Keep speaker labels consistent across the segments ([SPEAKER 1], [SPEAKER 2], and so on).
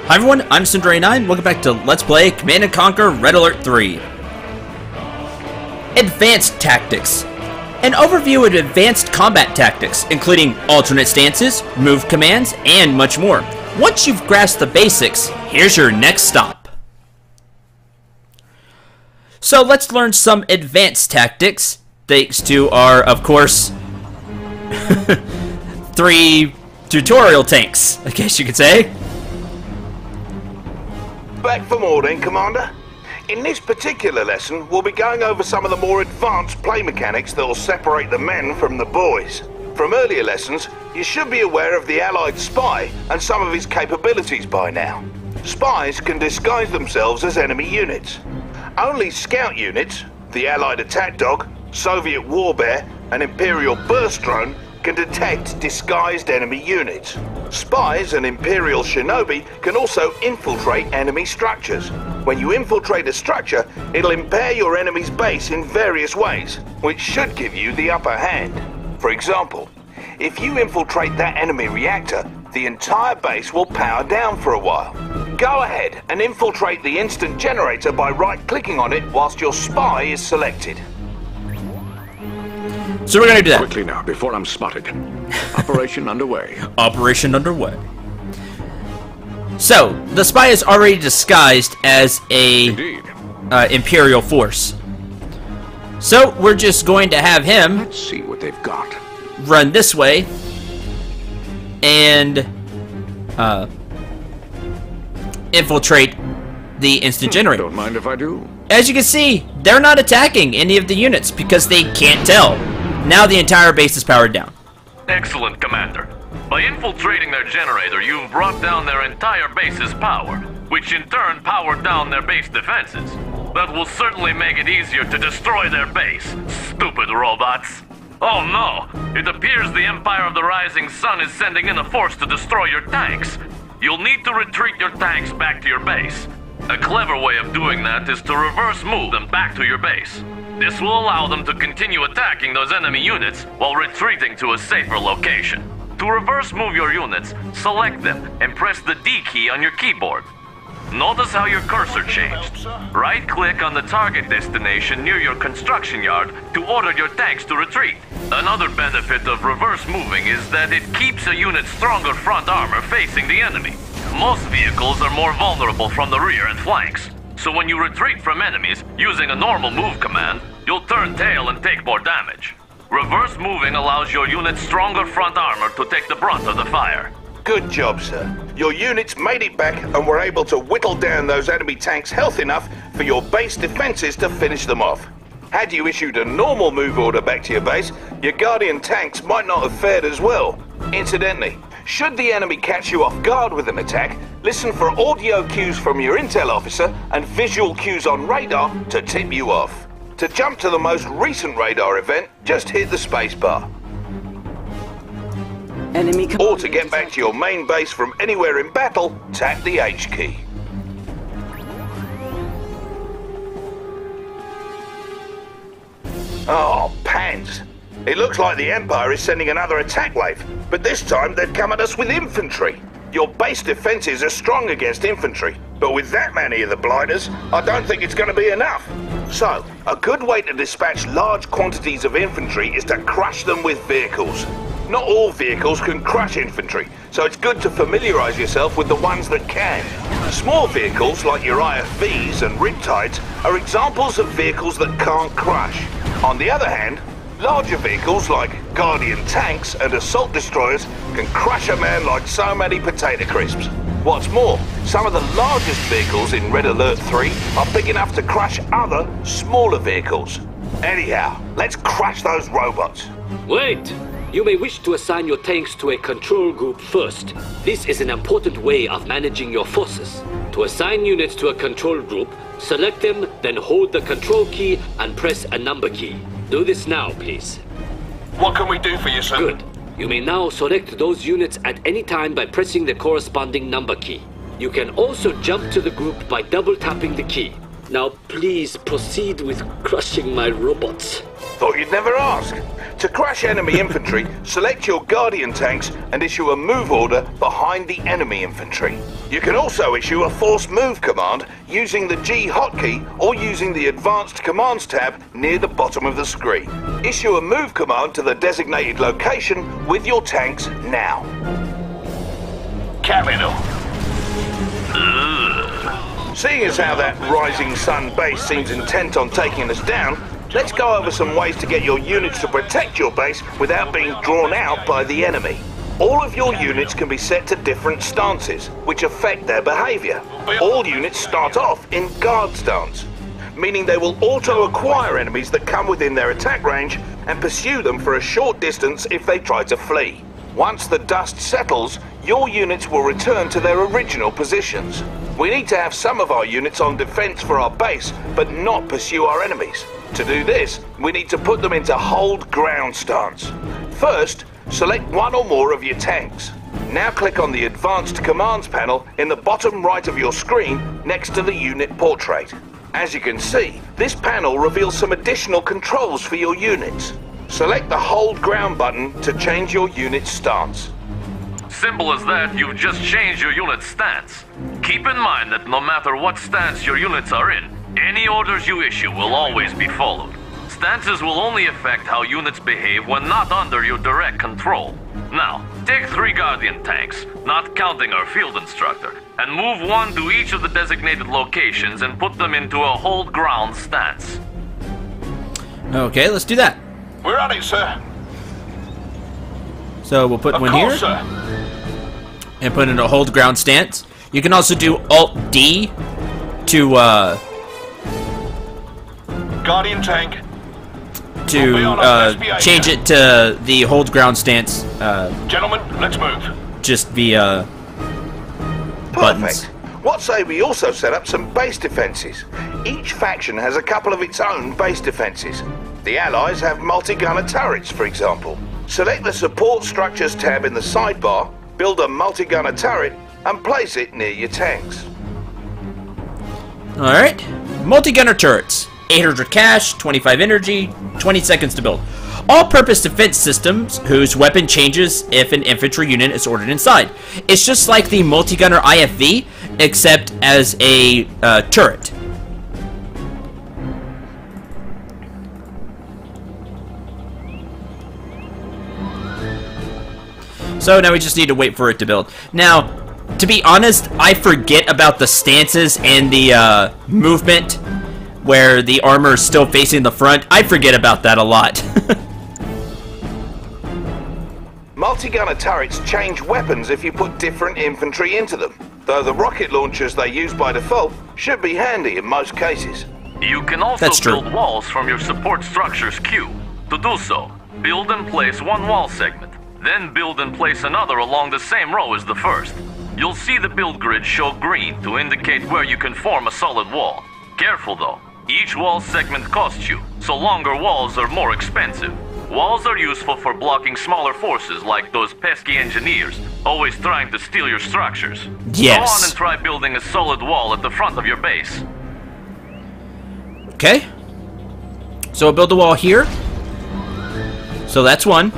[SPEAKER 1] Hi everyone, I'm Cendril. Welcome back to Let's Play Command & Conquer Red Alert 3. Advanced Tactics. An overview of advanced combat tactics, including alternate stances, move commands, and much more. Once you've grasped the basics, here's your next stop. So let's learn some advanced tactics, thanks to our, of course, 3 tutorial tanks, I guess you could say.
[SPEAKER 2] Back for more then, Commander. In this particular lesson, we'll be going over some of the more advanced play mechanics that will separate the men from the boys. From earlier lessons, you should be aware of the Allied spy and some of his capabilities by now. Spies can disguise themselves as enemy units. Only scout units, the Allied attack dog, Soviet warbear, and Imperial burst drone can detect disguised enemy units. Spies and Imperial shinobi can also infiltrate enemy structures. When you infiltrate a structure, it'll impair your enemy's base in various ways, which should give you the upper hand. For example, if you infiltrate that enemy reactor, the entire base will power down for a while. Go ahead and infiltrate the instant generator by right-clicking on it whilst your spy is selected.
[SPEAKER 1] So we're gonna do that.
[SPEAKER 3] Quickly now, before I'm spotted. Operation underway.
[SPEAKER 1] Operation underway. So, the spy is already disguised as a Imperial force. So, we're just going to have him
[SPEAKER 3] Let's see what they've got.
[SPEAKER 1] run this way and infiltrate the instant generator.
[SPEAKER 3] Don't mind if I do.
[SPEAKER 1] As you can see, they're not attacking any of the units because they can't tell. Now the entire base is powered down.
[SPEAKER 4] Excellent, Commander. By infiltrating their generator, you've brought down their entire base's power, which in turn powered down their base defenses. That will certainly make it easier to destroy their base, stupid robots. Oh no! It appears the Empire of the Rising Sun is sending in a force to destroy your tanks. You'll need to retreat your tanks back to your base. A clever way of doing that is to reverse move them back to your base. This will allow them to continue attacking those enemy units while retreating to a safer location. To reverse move your units, select them and press the D key on your keyboard. Notice how your cursor changed. Right-click on the target destination near your construction yard to order your tanks to retreat. Another benefit of reverse moving is that it keeps a unit's stronger front armor facing the enemy. Most vehicles are more vulnerable from the rear and flanks. So when you retreat from enemies using a normal move command, you'll turn tail and take more damage. Reverse moving allows your unit's stronger front armor to take the brunt of the fire.
[SPEAKER 2] Good job, sir. Your units made it back and were able to whittle down those enemy tanks health enough for your base defenses to finish them off. Had you issued a normal move order back to your base, your Guardian tanks might not have fared as well. Incidentally, should the enemy catch you off guard with an attack, listen for audio cues from your intel officer and visual cues on radar to tip you off. To jump to the most recent radar event, just hit the spacebar. Or to get back to your main base from anywhere in battle, tap the H key. Oh, pants! It looks like the Empire is sending another attack wave, but this time they've come at us with infantry. Your base defenses are strong against infantry, but with that many of the blighters, I don't think it's going to be enough. So, a good way to dispatch large quantities of infantry is to crush them with vehicles. Not all vehicles can crush infantry, so it's good to familiarize yourself with the ones that can. Small vehicles like your IFVs and Riptides are examples of vehicles that can't crush. On the other hand, larger vehicles like Guardian tanks and assault destroyers can crush a man like so many potato crisps. What's more, some of the largest vehicles in Red Alert 3 are big enough to crush other, smaller vehicles. Anyhow, let's crush those robots.
[SPEAKER 5] Wait! You may wish to assign your tanks to a control group first. This is an important way of managing your forces. To assign units to a control group, select them, then hold the control key and press a number key. Do this now, please.
[SPEAKER 2] What can we do for you, sir?
[SPEAKER 5] Good. You may now select those units at any time by pressing the corresponding number key. You can also jump to the group by double tapping the key. Now please proceed with crushing my robots.
[SPEAKER 2] Thought you'd never ask. To crush enemy infantry, select your Guardian tanks and issue a move order behind the enemy infantry. You can also issue a force move command using the G hotkey or using the Advanced Commands tab near the bottom of the screen. Issue a move command to the designated location with your tanks now.
[SPEAKER 4] Capital.
[SPEAKER 2] Seeing as how that Rising Sun base seems intent on taking us down, let's go over some ways to get your units to protect your base without being drawn out by the enemy. All of your units can be set to different stances, which affect their behavior. All units start off in guard stance, meaning they will auto-acquire enemies that come within their attack range and pursue them for a short distance if they try to flee. Once the dust settles, your units will return to their original positions. We need to have some of our units on defense for our base, but not pursue our enemies. To do this, we need to put them into hold ground stance. First, select one or more of your tanks. Now click on the Advanced Commands panel in the bottom right of your screen next to the unit portrait. As you can see, this panel reveals some additional controls for your units. Select the Hold Ground button to change your unit's stance.
[SPEAKER 4] Simple as that, you've just changed your unit's stance. Keep in mind that no matter what stance your units are in, any orders you issue will always be followed. Stances will only affect how units behave when not under your direct control. Now, take 3 Guardian tanks, not counting our field instructor, and move 1 to each of the designated locations and put them into a hold ground stance.
[SPEAKER 1] Okay, let's do that.
[SPEAKER 2] We're on it, sir.
[SPEAKER 1] So we'll put
[SPEAKER 2] Of
[SPEAKER 1] one
[SPEAKER 2] course,
[SPEAKER 1] here
[SPEAKER 2] sir.
[SPEAKER 1] and put in a hold ground stance. You can also do Alt-D to
[SPEAKER 2] Guardian tank. We'll be on our SPA
[SPEAKER 1] change
[SPEAKER 2] here.
[SPEAKER 1] it to the hold ground stance
[SPEAKER 2] Gentlemen, let's move.
[SPEAKER 1] just via buttons.
[SPEAKER 2] Perfect. What say we also set up some base defenses? Each faction has a couple of its own base defenses. The Allies have multi-gunner turrets, for example. Select the Support Structures tab in the sidebar, build a multi-gunner turret, and place it near your tanks.
[SPEAKER 1] Alright, multi-gunner turrets. 800 cash, 25 energy, 20 seconds to build. All-purpose defense systems whose weapon changes if an infantry unit is ordered inside. It's just like the multi-gunner IFV, except as a turret. So now we just need to wait for it to build. Now, to be honest, I forget about the stances and the movement where the armor is still facing the front. I forget about that a lot.
[SPEAKER 2] Multi-gunner turrets change weapons if you put different infantry into them, though the rocket launchers they use by default should be handy in most cases.
[SPEAKER 4] You can also
[SPEAKER 1] That's true.
[SPEAKER 4] build walls from your support structures queue. To do so, build and place one wall segment, then build and place another along the same row as the first. You'll see the build grid show green to indicate where you can form a solid wall. Careful though, each wall segment costs you, so longer walls are more expensive. Walls are useful for blocking smaller forces like those pesky engineers, always trying to steal your structures.
[SPEAKER 1] Yes.
[SPEAKER 4] Go on and try building a solid wall at the front of your base.
[SPEAKER 1] Okay. So I'll build the wall here. So that's one.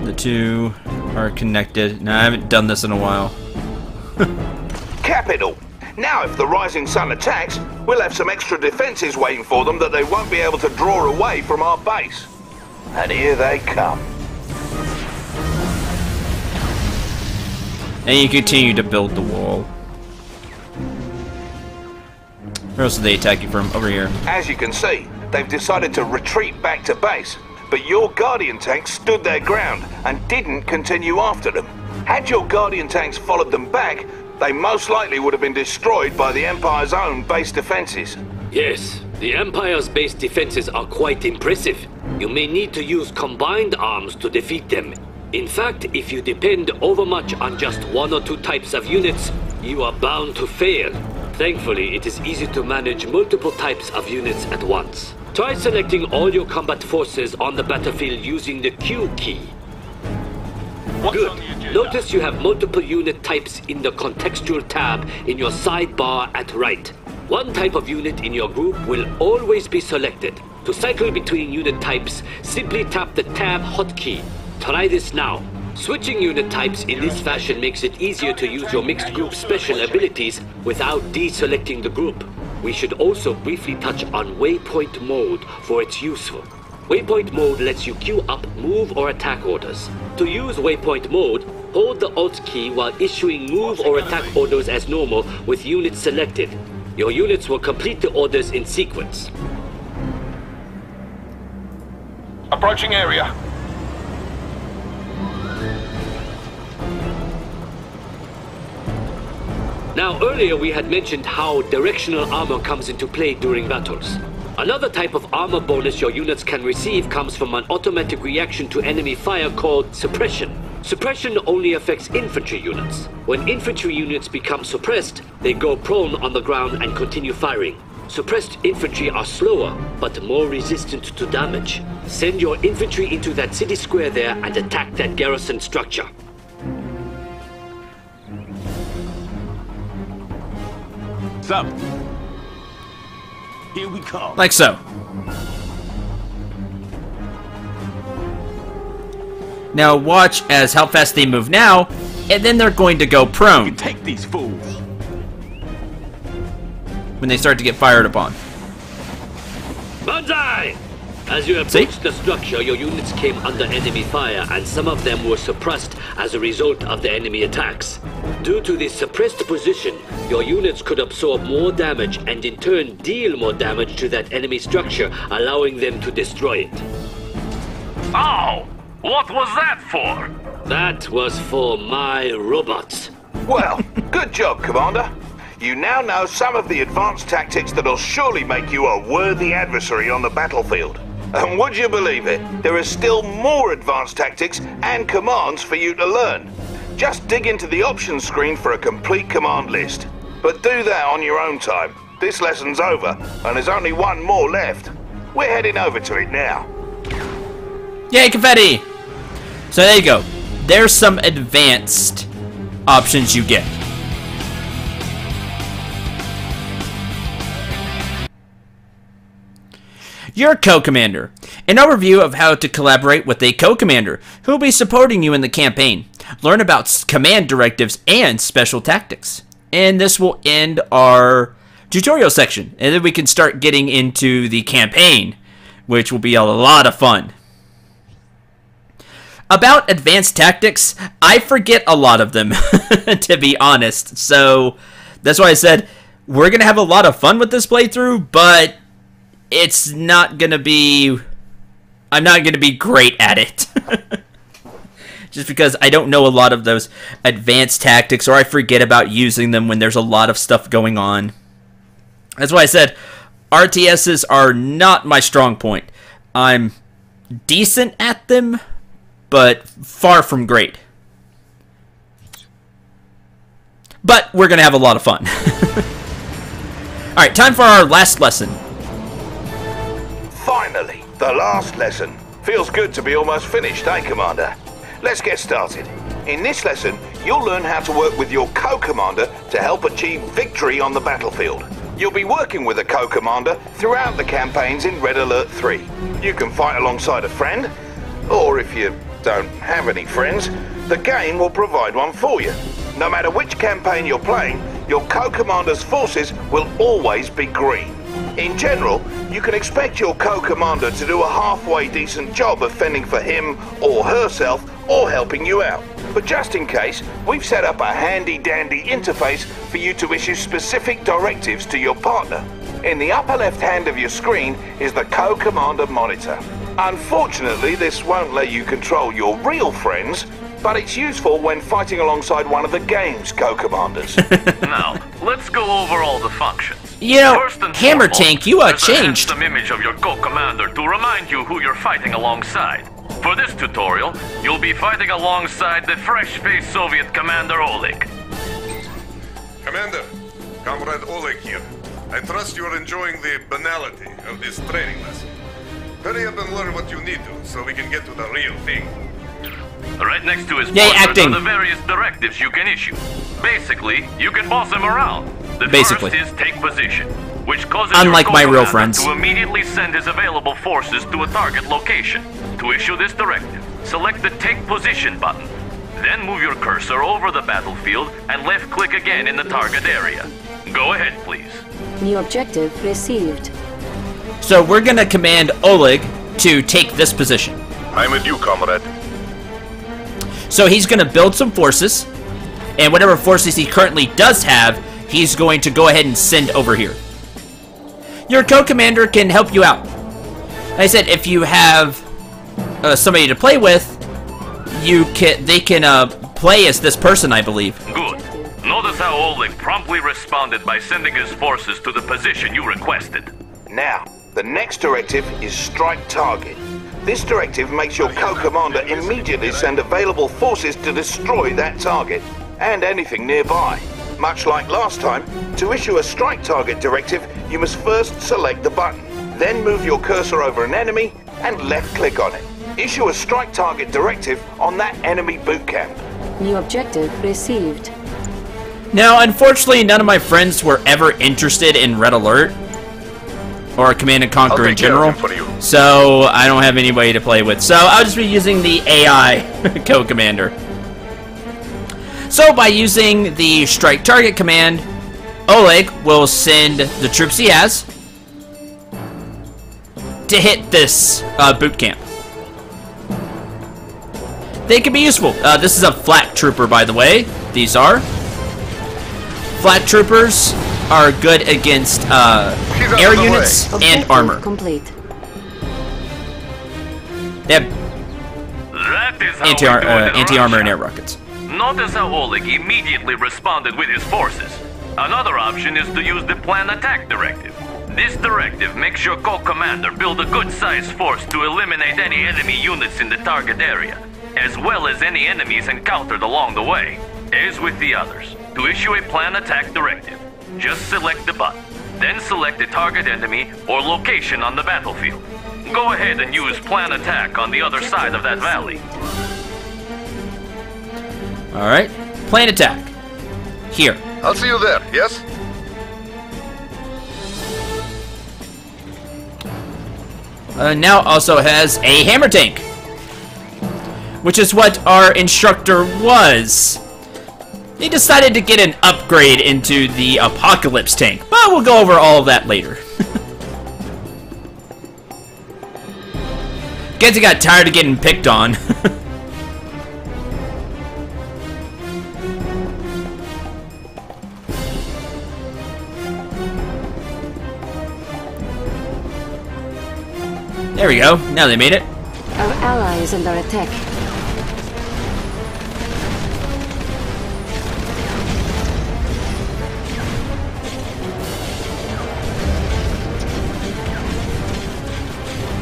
[SPEAKER 1] The two are connected. Now I haven't done this in a while.
[SPEAKER 2] Capital. Now if the Rising Sun attacks, we'll have some extra defenses waiting for them that they won't be able to draw away from our base. And here they come.
[SPEAKER 1] And you continue to build the wall. Where else are they attacking from? Over here.
[SPEAKER 2] As you can see, they've decided to retreat back to base, but your Guardian tanks stood their ground and didn't continue after them. Had your Guardian tanks followed them back, they most likely would have been destroyed by the Empire's own base defenses.
[SPEAKER 5] Yes, the Empire's base defenses are quite impressive. You may need to use combined arms to defeat them. In fact, if you depend overmuch on just one or two types of units, you are bound to fail. Thankfully, it is easy to manage multiple types of units at once. Try selecting all your combat forces on the battlefield using the Q key. Good. Notice you have multiple unit types in the contextual tab in your sidebar at right. One type of unit in your group will always be selected. To cycle between unit types, simply tap the tab hotkey. Try this now. Switching unit types in this fashion makes it easier to use your mixed group special abilities without deselecting the group. We should also briefly touch on waypoint mode for its useful. Waypoint mode lets you queue up move or attack orders. To use waypoint mode, hold the Alt key while issuing move or attack orders as normal with units selected. Your units will complete the orders in sequence.
[SPEAKER 3] Approaching area.
[SPEAKER 5] Now, earlier we had mentioned how directional armor comes into play during battles. Another type of armor bonus your units can receive comes from an automatic reaction to enemy fire called suppression. Suppression only affects infantry units. When infantry units become suppressed, they go prone on the ground and continue firing. Suppressed infantry are slower, but more resistant to damage. Send your infantry into that city square there and attack that garrison structure.
[SPEAKER 3] Sup? Here we come.
[SPEAKER 1] Like so. Now watch as how fast they move now, and then they're going to go prone
[SPEAKER 3] Take these fools.
[SPEAKER 1] when they start to get fired upon.
[SPEAKER 5] Banzai! As you approached the structure, your units came under enemy fire, and some of them were suppressed as a result of the enemy attacks. Due to this suppressed position, your units could absorb more damage and in turn deal more damage to that enemy structure, allowing them to destroy it.
[SPEAKER 4] Ow! What was that for?
[SPEAKER 5] That was for my robots.
[SPEAKER 2] Well, good job, Commander. You now know some of the advanced tactics that'll surely make you a worthy adversary on the battlefield. And would you believe it, there are still more advanced tactics and commands for you to learn. Just dig into the options screen for a complete command list. But do that on your own time. This lesson's over, and there's only one more left. We're heading over to it now.
[SPEAKER 1] Yay, confetti! So there you go. There's some advanced options you get. Your co-commander. An overview of how to collaborate with a co-commander who will be supporting you in the campaign. Learn about command directives and special tactics. And this will end our tutorial section. And then we can start getting into the campaign, which will be a lot of fun. About advanced tactics, I forget a lot of them, to be honest. So that's why I said we're going to have a lot of fun with this playthrough, but it's not going to be... I'm not going to be great at it. Just because I don't know a lot of those advanced tactics, or I forget about using them when there's a lot of stuff going on. That's why I said RTSs are not my strong point. I'm decent at them, but far from great. But we're going to have a lot of fun. Alright, time for our last lesson.
[SPEAKER 2] Finally, the last lesson. Feels good to be almost finished, eh, Commander? Let's get started. In this lesson, you'll learn how to work with your co-commander to help achieve victory on the battlefield. You'll be working with a co-commander throughout the campaigns in Red Alert 3. You can fight alongside a friend, or if you don't have any friends, the game will provide one for you. No matter which campaign you're playing, your co-commander's forces will always be green. In general, you can expect your co-commander to do a halfway decent job of fending for him or herself or helping you out. But just in case, we've set up a handy-dandy interface for you to issue specific directives to your partner. In the upper left hand of your screen is the co-commander monitor. Unfortunately, this won't let you control your real friends, but it's useful when fighting alongside one of the game's co-commanders.
[SPEAKER 4] Now, let's go over all the functions.
[SPEAKER 1] You know,
[SPEAKER 4] First and
[SPEAKER 1] Hammer
[SPEAKER 4] foremost,
[SPEAKER 1] Tank, you
[SPEAKER 4] there's
[SPEAKER 1] changed.
[SPEAKER 4] a handsome image of your co-commander to remind you who you're fighting alongside. For this tutorial, you'll be fighting alongside the fresh-faced Soviet commander Oleg.
[SPEAKER 6] Commander, Comrade Oleg here. I trust you are enjoying the banality of this training lesson. Hurry up and learn what you need to, so we can get to the real thing.
[SPEAKER 4] Right next to his
[SPEAKER 1] Yay,
[SPEAKER 4] portrait
[SPEAKER 1] acting.
[SPEAKER 4] are the various directives you can issue. Basically, you can boss him around. The
[SPEAKER 1] Basically.
[SPEAKER 4] first is take position, which causes
[SPEAKER 1] Unlike
[SPEAKER 4] your
[SPEAKER 1] my real
[SPEAKER 4] co-commander
[SPEAKER 1] friends.
[SPEAKER 4] to immediately send his available forces to a target location. To issue this directive, select the Take Position button. Then move your cursor over the battlefield and left-click again in the target area. Go ahead, please.
[SPEAKER 7] New objective received.
[SPEAKER 1] So we're gonna command Oleg to take this position.
[SPEAKER 6] I'm with you, comrade.
[SPEAKER 1] So he's gonna build some forces, and whatever forces he currently does have, he's going to go ahead and send over here. Your co-commander can help you out. Like I said, if you have somebody to play with, they can play as this person, I believe.
[SPEAKER 4] Good. Notice how Oleg promptly responded by sending his forces to the position you requested.
[SPEAKER 2] Now, the next directive is Strike Target. This directive makes your co-commander immediately send available forces to destroy that target, and anything nearby. Much like last time, to issue a Strike Target directive, you must first select the button, then move your cursor over an enemy, and left-click on it. Issue a Strike Target directive on that enemy boot camp.
[SPEAKER 7] New objective received.
[SPEAKER 1] Now, unfortunately, none of my friends were ever interested in Red Alert or Command and Conquer
[SPEAKER 6] I'll
[SPEAKER 1] in
[SPEAKER 6] take care of
[SPEAKER 1] general,
[SPEAKER 6] him for you.
[SPEAKER 1] so I don't have anybody to play with. So I'll just be using the AI co-commander. So by using the Strike Target command, Oleg will send the troops he has to hit this boot camp. They can be useful. This is a flak trooper, by the way. These are. Flak troopers are good against air
[SPEAKER 6] the
[SPEAKER 1] units and
[SPEAKER 7] Objective
[SPEAKER 1] armor.
[SPEAKER 7] complete.
[SPEAKER 1] They have
[SPEAKER 4] That is how we do it in
[SPEAKER 1] anti-armor and
[SPEAKER 4] Russia.
[SPEAKER 1] air rockets.
[SPEAKER 4] Notice how Oleg immediately responded with his forces. Another option is to use the Plan Attack Directive. This directive makes your co-commander build a good-sized force to eliminate any enemy units in the target area, as well as any enemies encountered along the way. As with the others, to issue a Plan Attack Directive, just select the button, then select the target enemy or location on the battlefield. Go ahead and use Plan Attack on the other side of that valley.
[SPEAKER 1] Alright. Plan attack. Here.
[SPEAKER 6] I'll see you there, yes?
[SPEAKER 1] Now also has a hammer tank, which is what our instructor was. He decided to get an upgrade into the Apocalypse tank, but we'll go over all of that later. Guess he got tired of getting picked on. There we go. Now they made it.
[SPEAKER 7] Our ally is under attack.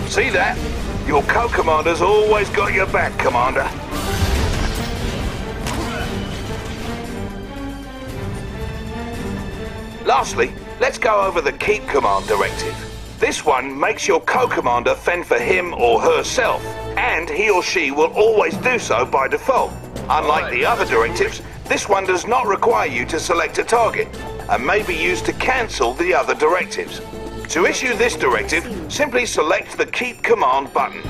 [SPEAKER 2] See that? Your co-commander's always got your back, Commander. Lastly, let's go over the Keep Command Directive. This one makes your co-commander fend for him or herself, and he or she will always do so by default. Unlike the other directives, this one does not require you to select a target, and may be used to cancel the other directives. To issue this directive, simply select the Keep Command button.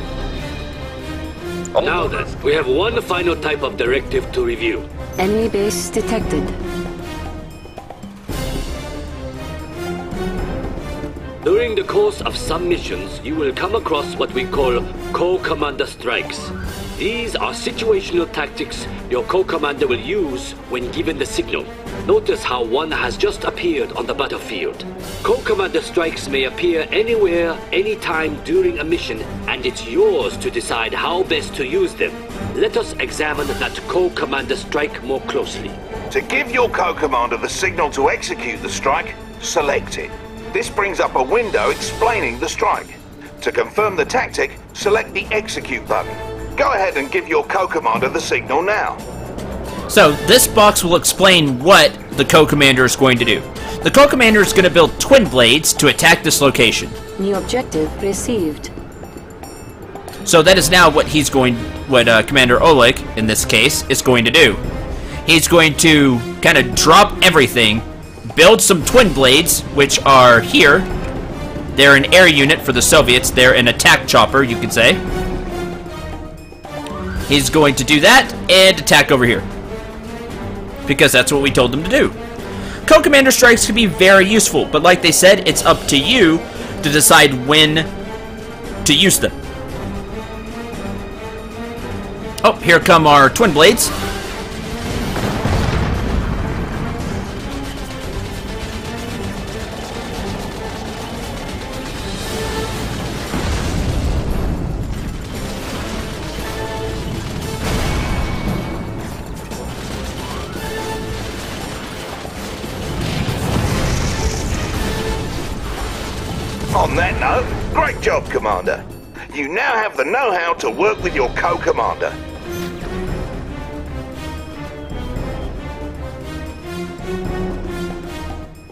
[SPEAKER 5] Now then, we have one final type of directive to review.
[SPEAKER 7] Enemy base detected.
[SPEAKER 5] During the course of some missions, you will come across what we call co-commander strikes. These are situational tactics your co-commander will use when given the signal. Notice how one has just appeared on the battlefield. Co-commander strikes may appear anywhere, anytime during a mission, and it's yours to decide how best to use them. Let us examine that co-commander strike more closely.
[SPEAKER 2] To give your co-commander the signal to execute the strike, select it. This brings up a window explaining the strike. To confirm the tactic, select the Execute button. Go ahead and give your co-commander the signal now.
[SPEAKER 1] So this box will explain what the co-commander is going to do. The co-commander is going to build twin blades to attack this location.
[SPEAKER 7] New objective received.
[SPEAKER 1] So that is now what he's going what Commander Oleg, in this case, is going to do. He's going to kind of drop everything, build some twin blades, which are here. They're an air unit for the Soviets. They're an attack chopper, you could say. He's going to do that and attack over here, because that's what we told him to do. Co-commander strikes can be very useful, but like they said, it's up to you to decide when to use them. Oh, here come our twin blades.
[SPEAKER 2] On that note, great job, Commander. You now have the know-how to work with your co-commander.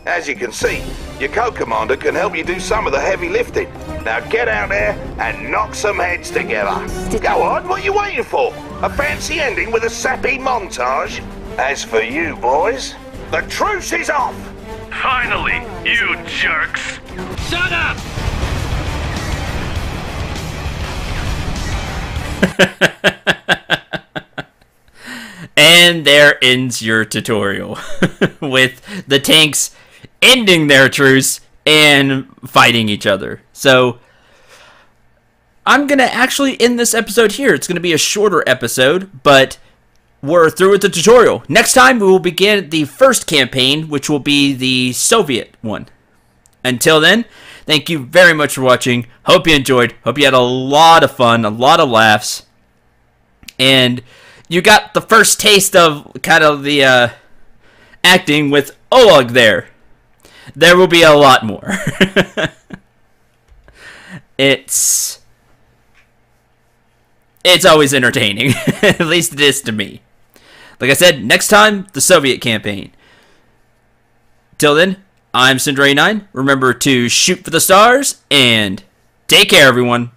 [SPEAKER 2] As you can see, your co-commander can help you do some of the heavy lifting. Now get out there and knock some heads together. Go on, what are you waiting for? A fancy ending with a sappy montage? As for you, boys, the truce is off!
[SPEAKER 4] Finally, you jerks!
[SPEAKER 5] Shut up!
[SPEAKER 1] And there ends your tutorial, with the tanks ending their truce and fighting each other. So, I'm going to actually end this episode here. It's going to be a shorter episode, but we're through with the tutorial. Next time, we will begin the first campaign, which will be the Soviet one. Until then, thank you very much for watching. Hope you enjoyed. Hope you had a lot of fun, a lot of laughs. And you got the first taste of kind of the acting with Oleg there. There will be a lot more. It's always entertaining. At least it is to me. Like I said, next time, the Soviet campaign. Till then, I'm Cendril 9. Remember to shoot for the stars, and take care, everyone.